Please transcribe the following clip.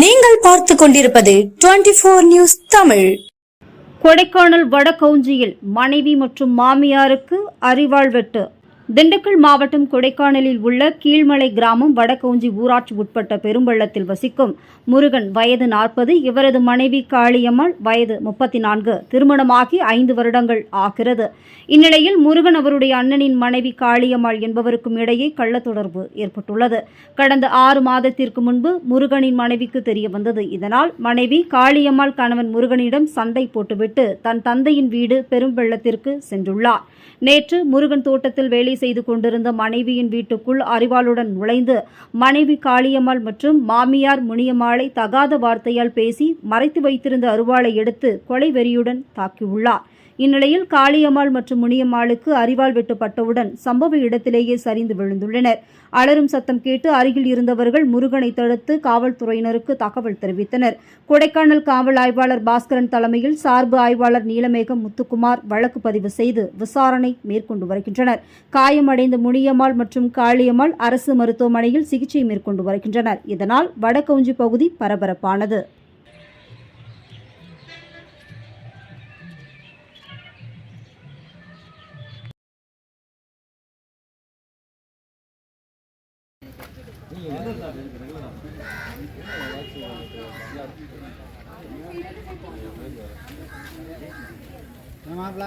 நீங்கள் பார்த்துக் கொண்டிருப்பது 24 நியூஸ் தமிழ். கொடைக்கானல் வடகவுஞ்சியில் மனைவி மற்றும் மாமியாருக்கு அரிவாள் வெட்டு. திண்டுக்கல் மாவட்டம் கொடைக்கானலில் உள்ள கீழ்மலை கிராமம் வடகவுஞ்சி ஊராட்சி உட்பட்ட பெரும்பள்ளத்தில் வசிக்கும் முருகன் வயது 40, இவரது மனைவி காளியம்மாள் வயது 34, திருமணமாகி 5 வருடங்கள் ஆகிறது. இந்நிலையில் முருகன் அவருடைய அண்ணனின் மனைவி காளியம்மாள் என்பவருக்கும் இடையே கள்ளத்தொடர்பு ஏற்பட்டுள்ளது. கடந்த 6 மாதத்திற்கு முன்பு முருகனின் மனைவிக்கு தெரிய வந்தது. இதனால் மனைவி காளியம்மாள் கணவன் முருகனிடம் சண்டை போட்டுவிட்டு தன் தந்தையின் வீடு பெரும்பள்ளத்திற்கு சென்றுள்ளார். நேற்று முருகன் தோட்டத்தில் வேலை செய்து கொண்டிருந்த மனைவியின் வீட்டுக்குள் அரிவாளுடன் நுழைந்து மனைவி காளியம்மாள் மற்றும் மாமியார் முனியம்மாளை தகாத வார்த்தையால் பேசி மறைத்து வைத்திருந்த அரிவாளை எடுத்து கொலை வெறியுடன் தாக்கியுள்ளார். இந்நிலையில் காளியம்மாள் மற்றும் முனியம்மாளுக்கு அரிவாள் வெட்டுப்பட்டவுடன் சம்பவ இடத்திலேயே சரிந்து விழுந்துள்ளனர். அலறும் சத்தம் கேட்டு அருகில் இருந்தவர்கள் முருகனை தடுத்து காவல்துறையினருக்கு தகவல் தெரிவித்தனர். கொடைக்கானல் காவல் ஆய்வாளர் பாஸ்கரன் தலைமையில் சார்பு ஆய்வாளர் நீலமேகம் முத்துக்குமார் வழக்கு பதிவு செய்து விசாரணை மேற்கொண்டு வருகின்றனர். காயமடைந்த முனியம்மாள் மற்றும் காளியம்மாள் அரசு மருத்துவமனையில் சிகிச்சை மேற்கொண்டு வருகின்றனர். இதனால் வடகவுஞ்சி பகுதி பரபரப்பானது. மாப்பிள்ள